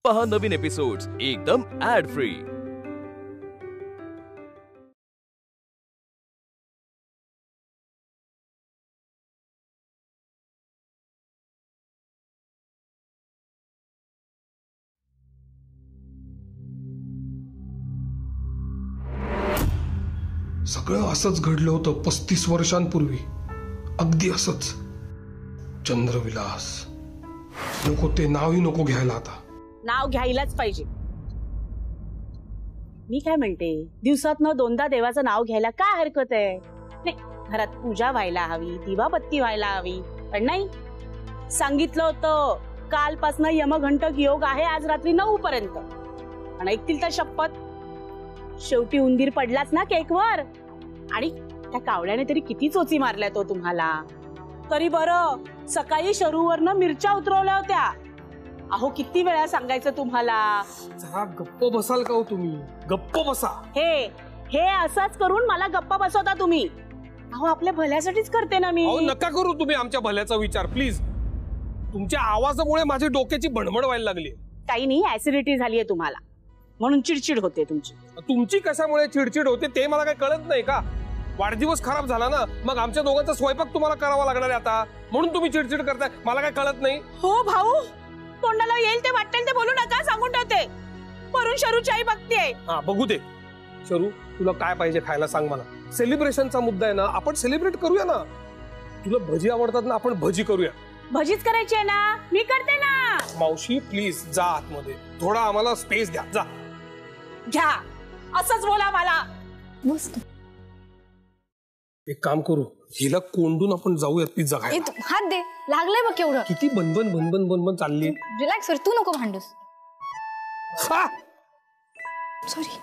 पहा नवीन एपिसोड्स एकदम add free. सगळं असंच घडलं होतं 35 वर्षांपूर्वी, अगदी असंच। चंद्रविलास, नको ते नावही नको घ्यायला आता। नाव घ्यायलाच पाहिजे। मी काय म्हणते, दिवसातनं दोनदा देवाचं नाव घ्यायला काय हरकत आहे? नाही, घरात पूजा व्हायला हवी, दिवाबत्ती व्हायला हवी, पण नाही। सांगितलं होतं कालपासनं यमघंटक योग आहे, आज रात्री 9 पर्यंत। आणि ऐकतील तर शपथ, शेवटी उंदीर पडलाच ना केकवर। आणि त्या कावळ्याने तरी किती चोची मारल्या तो तुम्हाला। तरी बरं सकाळी शरूवरनं मिरच्या उतरवल्या होत्या। अहो किती वेळा सांगायचं तुम्हाला, जरा गप्प बसाल का हो तुम्ही? गप्प बसा। हे असंच करून मला गप्प बसवता तुम्ही। अहो आपल्या भल्यासाठीच करते ना मी। अहो नका करू तुम्ही आमच्या भल्याचा विचार प्लीज। तुमच्या आवाजामुळे माझी डोक्याची भणभण व्हायला लागली। काही नाही, ऍसिडिटी झालीये तुम्हाला, म्हणून चिडचिड होते तुमची। तुमची कशामुळे चिडचिड होते ते मला काही कळत नाही का? वाढदिवस खराब झाला ना, मग आमच्या दोघांचा स्वयंपाक तुम्हाला करावा लागणार आहे आता, म्हणून तुम्ही चिडचिड करताय। मला काय कळत नाही? हो भाऊ, तोंडाला येईल ते वाटेल ते बोलू नका, सांगून ठेवते। वरून शरूची आई बघतेय। हा बघू दे। शरू, तुला काय पाहिजे खायला सांग मला। सेलिब्रेशनचा मुद्दा आहे ना, आपण सेलिब्रेट करूया ना। तुला भजी आवडतात ना, आपण भजी करूया। भजीच करायची आहे ना, मी करते ना। मावशी प्लीज जा आतमध्ये, थोडा आम्हाला स्पेस द्या। जा घ्या, असंच बोला मला। मस्त। एक काम करू, हिला कोंडून आपण जाऊयात पिझ्झा खायला। हात दे, लागलंय बघ केवढं। किती बनबन बनबन बनबन चालली। रिलॅक्स कर, तू नको भांडूस। सॉरी।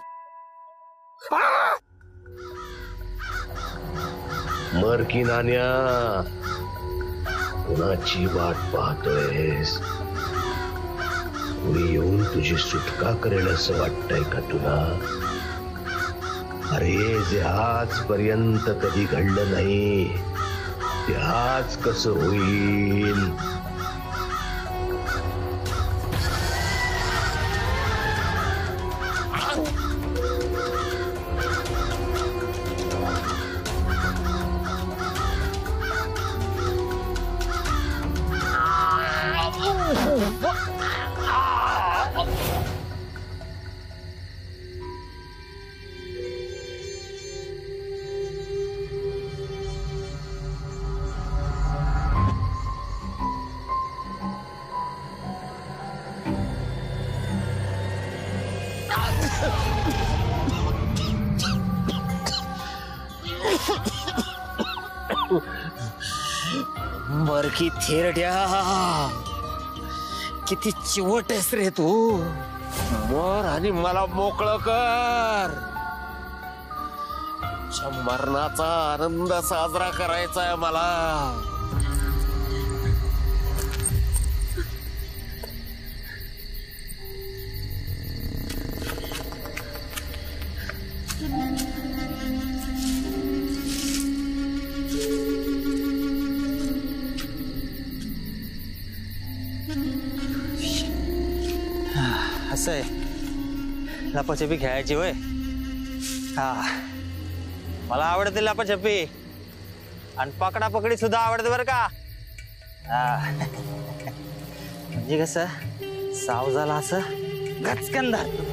मर की नान्या, कुणाची वाट पाहतोयस? कुणी येऊन तुझी सुटका करेल असं वाटतंय का तुला? अरे जे आजपर्यंत कधी घडलं नाही ते आज कसं होईल? मरकी थेरड्या, किती चिवट आहेस रे तू। मर आणि मला मोकळं कर। मरणाचा आनंद साजरा करायचा आहे मला। असं आहे, लपाछपी खेळायची होय? हा, मला आवडते लपाछपी, आणि पकडापकडी सुद्धा आवडते बरं का। म्हणजे कसं साव झाला असं गचकन धरतो।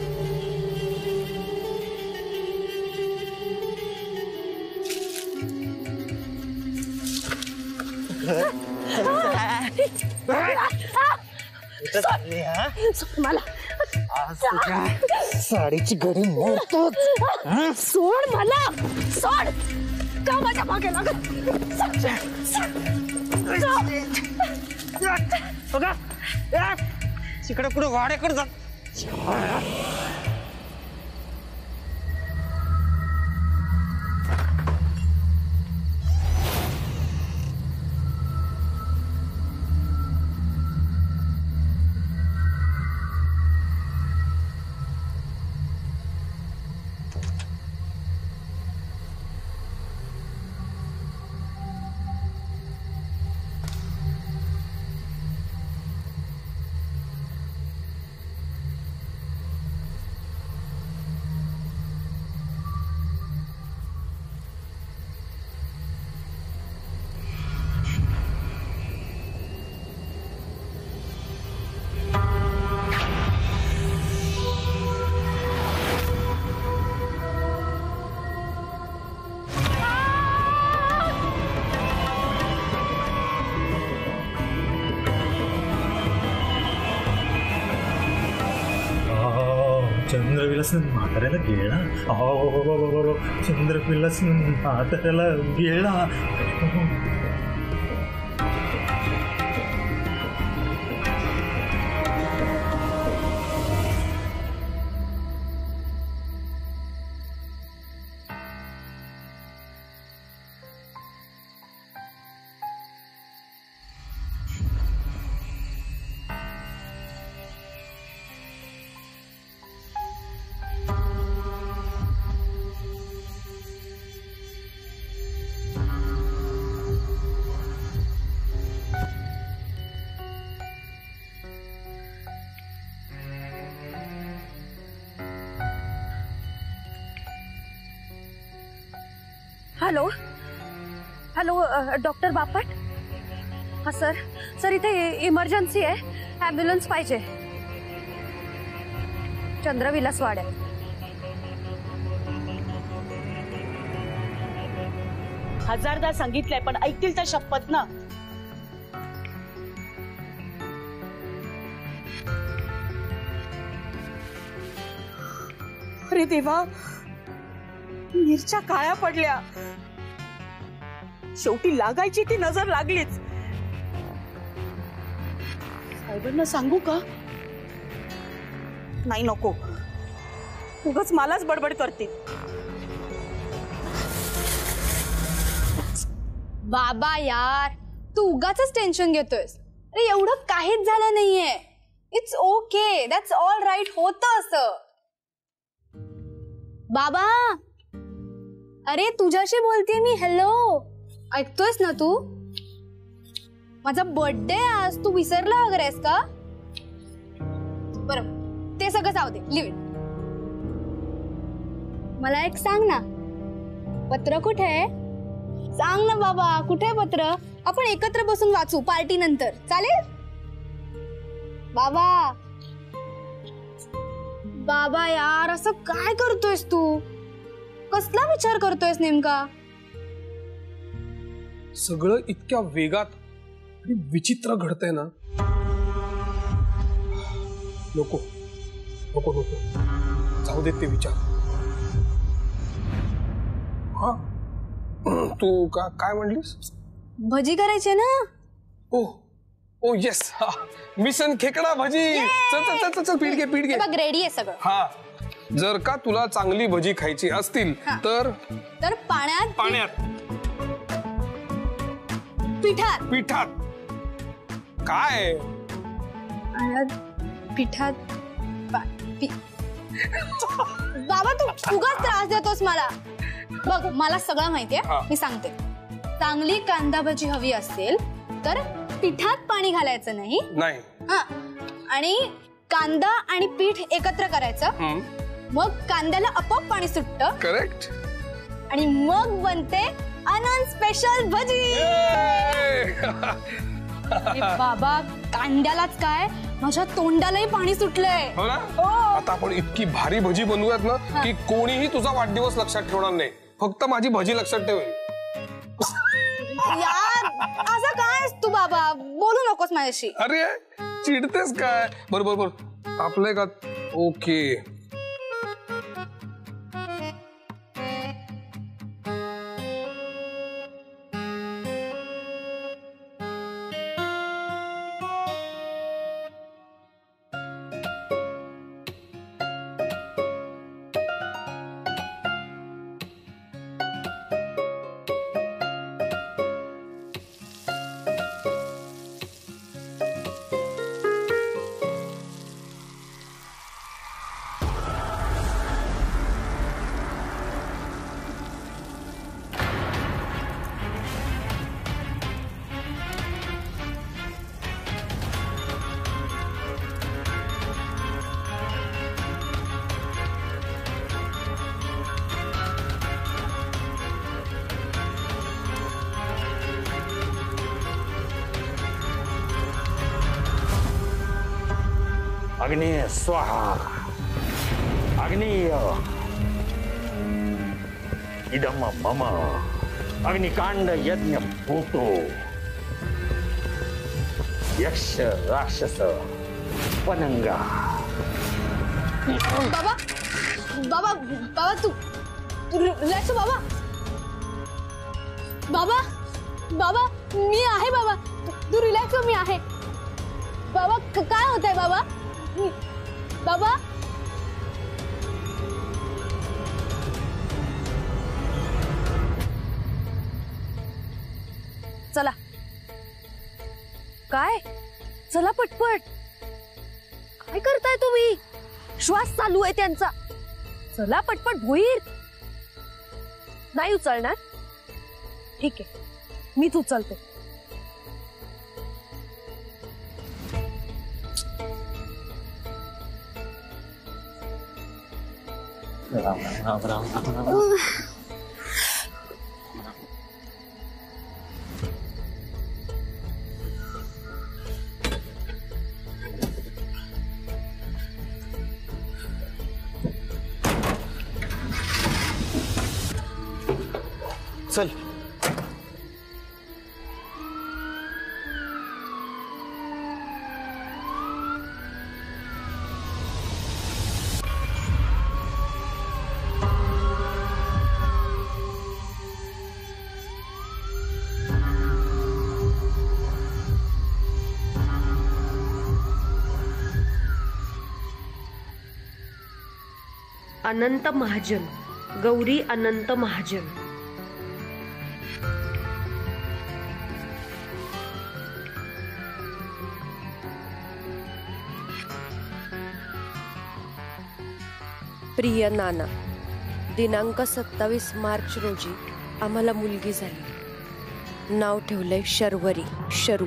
मला साडीची घडी मोडतोच। सोड मला, सोड। का माझ्या मागे लागत? तिकडे कुठे वाड्याकडे जात? चंद्रविलास म्हाताऱ्याला गेला. चंद्रविलास म्हाताऱ्याला गेला. Hello hello doctor Bapat. हा सर सर इथे इमर्जन्सी आहे. ॲम्ब्युलन्स पाहिजे. चंद्रविलास वाड्यात. हजारदा सांगितलंय पण ऐकतील तर शपथ ना. अरे देवा, मिरच्या काळ्या पडल्या. शेवटी लागायची ती नजर लागलीच. साहेबांना सांगू का? नाही नको, उगाच मलाच बडबड करतील. बाबा यार, तू उगाच टेन्शन घेतोयस. अरे एवढं काहीच झालं नाहीये. It's okay, that's all right. होतं असं. बाबा, अरे तुझ्याशी बोलतेय मी. हॅलो, ऐकतोयस ना तू? माझा बर्थडे आज, तू विसरला वगैरे आहेस का? बरं, ते सगळं जाऊ दे, लिव्ह इट. मला एक सांग ना, पत्र कुठे आहे? सांग ना बाबा, कुठे आहे पत्र? आपण एकत्र बसून वाचू पार्टी नंतर, चालेल? बाबा बाबा यार, असं काय करतोयस तू? कसला विचार करतोयस नेमका? सगळं इतक्या वेगात आणि विचित्र घडतंय ना. नको नको नको, जाऊ देत ते विचार. हा, तू काय म्हणलीस? भजी करायचे ना? ओ ओ येस, मिशन खेकडा भजी. चल चल चल चल, पीठ घे पीठ घे. बघ रेडी आहे सगळं. हा, जर का तुला चांगली भजी खायची असतील तर पाण्यात पाण्यात पिठात पिठात काय पिठात बाबा तू उगाच त्रास देतोस मला. बघ मला सगळं माहितीये, मी सांगते. चांगली कांदा भजी हवी असेल तर पिठात पाणी घालायचं नाही. आणि कांदा आणि पीठ एकत्र करायचं. मग कांद्याला आपोआप पाणी सुटतं. करेक्ट. आणि मग बनते आनंद स्पेशल भजी. बाबा कांद्यालाच काय, माझ्या तोंडालाही पाणी सुटलंय. हो ना? आता आपण इतकी भारी भजी बनवूयात ना की कोणीही तुझा वाढदिवस लक्षात ठेवणार नाही. फक्त माझी भजी लक्षात ठेवेल. यार असं काय तू बाबा, बोलू नकोस माझ्याशी. अरे चिडतेस काय? बरोबर बरोबर, आपले का? ओके. अग्नि स्वाहा. अग्निय इदम मम. अग्निकांड यज्ञ भूतो. यक्ष राक्षस पनंगा बाबा बाबा बाबा तू रिलॅक्स हो बाबा. बाबा बाबा मी आहे बाबा. तू रिलॅक्स हो, मी आहे बाबा. काय होत आहे बाबा? बाबा चला. काय? चला पटपट. काय करताय तुम्ही? श्वास चालू आहे त्यांचा. चला पटपट. भोईर नाही उचलणार? ठीक आहे, मीच उचलते. राम राम राम राम. चल. अनंत महाजन, गौरी अनंत महाजन. प्रिय नाना, दिनांक 27 मार्च रोजी आम्हाला मुलगी झाली. नाव ठेवलंय शर्वरी. शरू.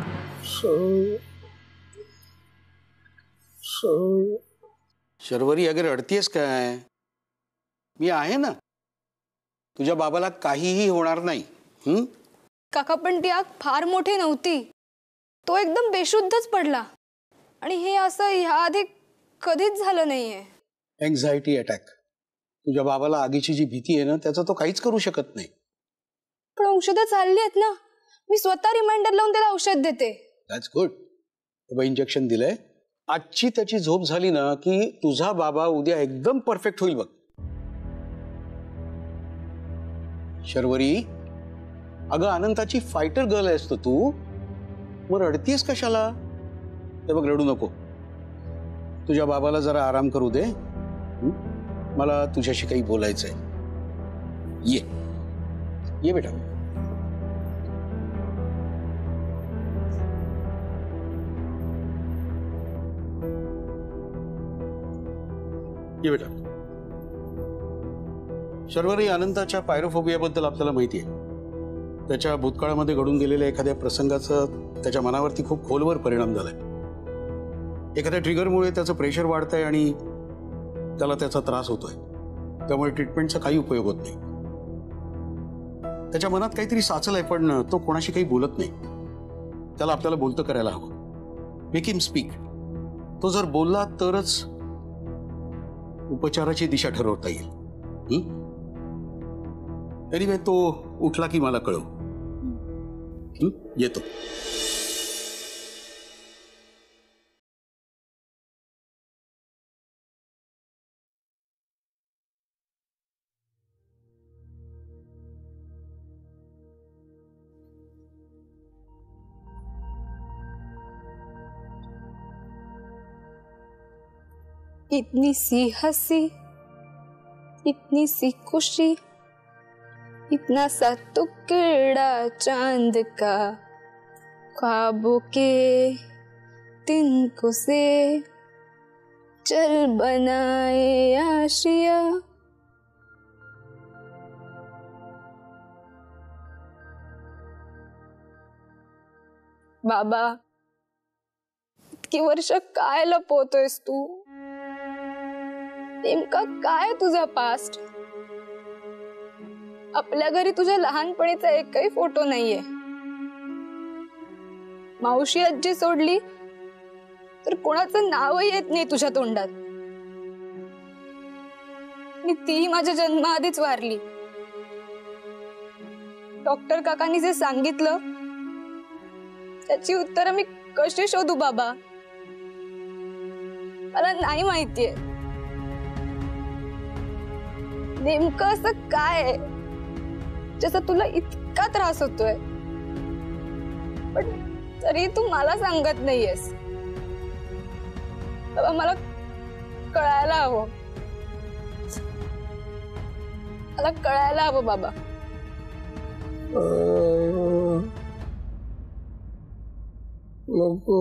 शर्वरी अगर रडतीयस काय? मी आहे ना. तुझ्या बाबाला काहीही होणार नाही. काका पण ती आग फार मोठी नव्हती. तो एकदम बेशुद्धच पडला. आणि हे असं ह्याआधी कधीच झालं नाहीये. Anxiety attack. तुझ्या बाबाला आगीची जी भीती आहे ना, त्याचा तो काहीच करू शकत नाही. पण औषधं चालली आहेत ना. मी स्वतः रिमाइंडर लावून त्याला औषध देते. That's good. इंजेक्शन दिलंय. आजची त्याची झोप झाली ना की तुझा बाबा उद्या एकदम परफेक्ट होईल बघ. शर्वरी, अगं अनंताची फायटर गर्ल आहेस तू. मग रडतीयस कशाला? ते बघ, रडू नको. तुझ्या बाबाला जरा आराम करू दे. मला तुझ्याशी काही बोलायचंय. ये ये बेटा. ये बेटा. शर्वरी, अनंताच्या पायरोफोबियाबद्दल आपल्याला माहिती आहे. त्याच्या भूतकाळामध्ये घडून गेलेल्या एखाद्या प्रसंगाचा त्याच्या मनावरती खूप खोलवर परिणाम झालाय. एखाद्या ट्रिगरमुळे त्याचं प्रेशर वाढतंय आणि त्याला त्याचा त्रास होतोय. त्यामुळे ट्रीटमेंटचा काही उपयोग होत नाही. त्याच्या मनात काहीतरी साचलंय पण तो कोणाशी काही बोलत नाही. त्याला आपल्याला बोलतं करायला हवं. मेक हिम स्पीक. तो जर बोलला तरच उपचाराची दिशा ठरवता येईल. एनिवे, तो उठला की मला कळव. येतो. इतनी सी हंसी, इतनी सी खुशी, इतना सा टुकड़ा चांद का, ख्वाबों के तिनको से चल बनाए आशिया. बाबा, इतकी वर्ष काय लपवतोयस तू? नेमका काय तुझा पास्ट? आपल्या घरी तुझ्या लहानपणीचा एकही फोटो नाहीये. मावशी आजी सोडली तर कोणाचं नावही येत नाही तुझ्या तोंडात. मी ती माझ्या जन्माआधीच वारली. डॉक्टर काकांनी जे सांगितलं त्याची उत्तरं मी कशी शोधू बाबा? मला नाही माहितीये. नेमकं असं काय आहे ज्याचा तुला इतका त्रास होतोय, पण तरी तू मला सांगत नाहीयेस? बाबा मला कळायला हवं, मला कळायला हवं बाबा. नको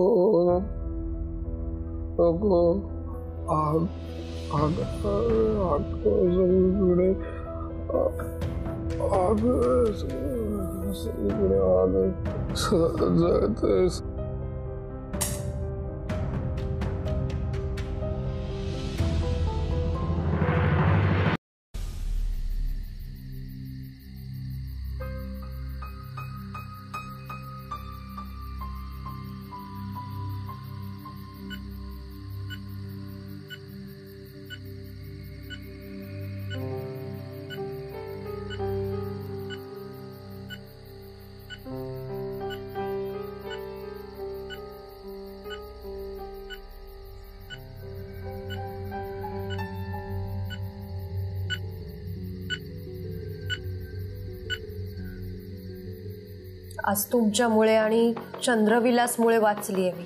नको, आग आग आग सगळीकडे, आग सगळीकडे, आग जळतेस. आज तुमच्यामुळे आणि चंद्रविलासमुळे वाचलीये मी.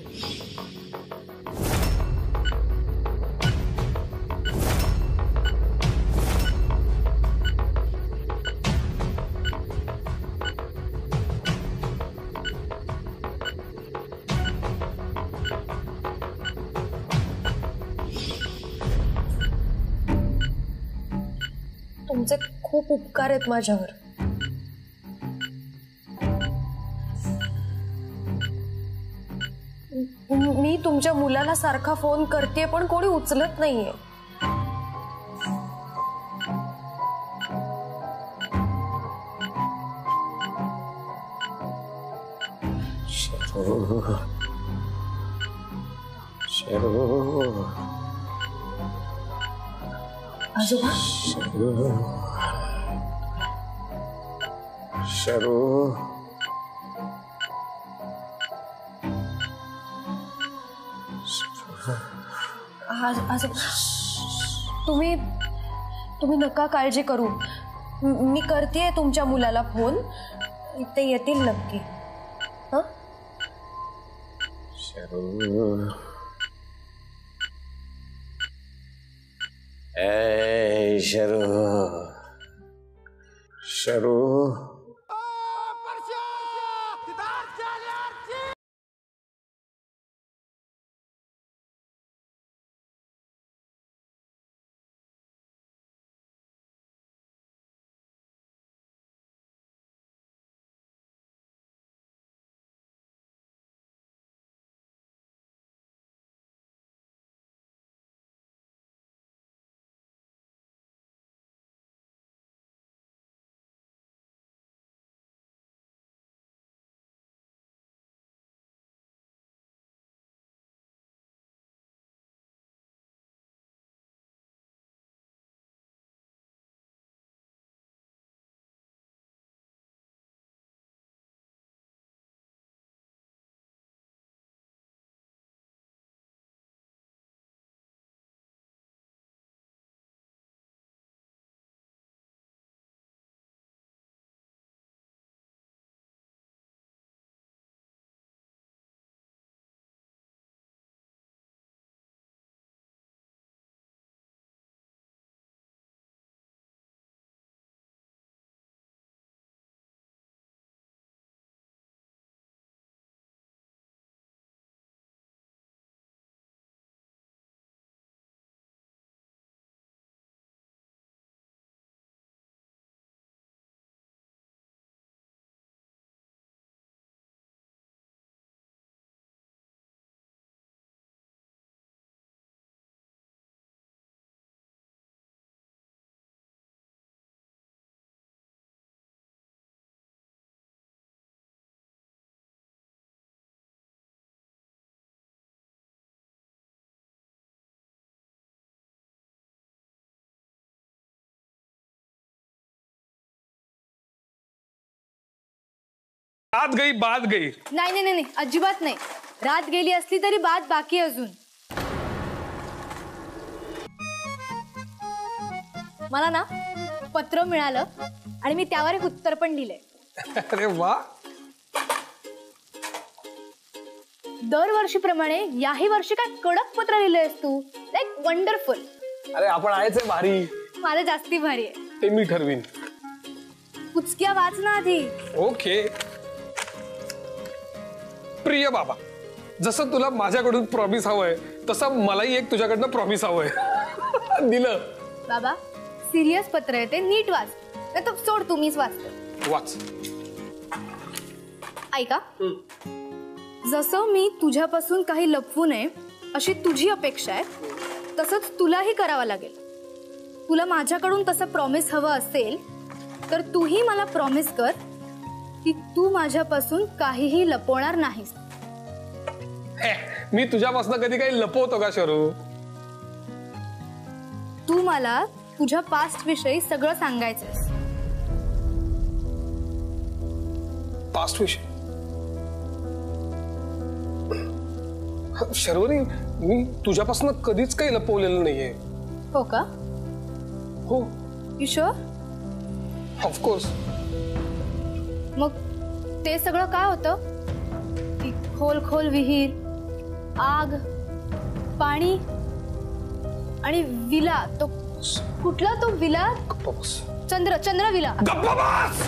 तुमचे खूप उपकार आहेत माझ्यावर. मी तुमच्या मुलाला सारखा फोन करते पण कोणी उचलत नाहीये. शरू शरू आजोबा, शरू शरू तुम्ही नका काळजी करू. मी करतेय तुमच्या मुलाला फोन, ते येतील नक्की. हं? शरू ए शरू शरू बात गई बात गई. नाही नाही नाही, अजिबात नाही. रात गेली असली तरी बात बाकी अजून. मला ना पत्र मिळालं आणि मी त्यावर एक उत्तर पण लिहिलंय. अरे वा. दरवर्षीप्रमाणे याही वर्षी काय कडक पत्र लिहिलंयस तू. Like wonderful. अरे आपण आहेच आहे भारी. मला जास्ती भारी आहे. ते मी ठरवीन. कुचक्या वाच ना आधी. ओके. प्रिय बाबा, जसं तुला माझ्याकडून प्रॉमिस हवंय तसं मलाही एक तुझ्याकडनं प्रॉमिस हवंय. दिलं. बाबा सिरियस पत्र आहे ते, नीट वाच. नाही तर सोड, तुम्हीच वाचते. वाच. ऐका. जसं मी तुझ्यापासून काही लपवू नये अशी तुझी अपेक्षा आहे, तसंच तुलाही करावं लागेल. तुला माझ्याकडून तसं प्रॉमिस हवं असेल तर तूही मला प्रॉमिस कर की तू माझ्यापासून काहीही लपवणार नाहीस. मी तुझ्यापासून कधी काही लपवतो का शरू? तू मला तुझ्या पास्ट विषयी सगळं सांगायचंस. पास्ट विषय? शर्वरी, मी तुझ्यापासून कधीच काही लपवलेलं नाहीये. हो का? हो. You sure? ऑफकोर्स. मग ते सगळं काय होतं? ती खोल खोल विहीर, आग, पाणी आणि विला. तो कुठला तो विला? चंद्र विला. गप्पा बस.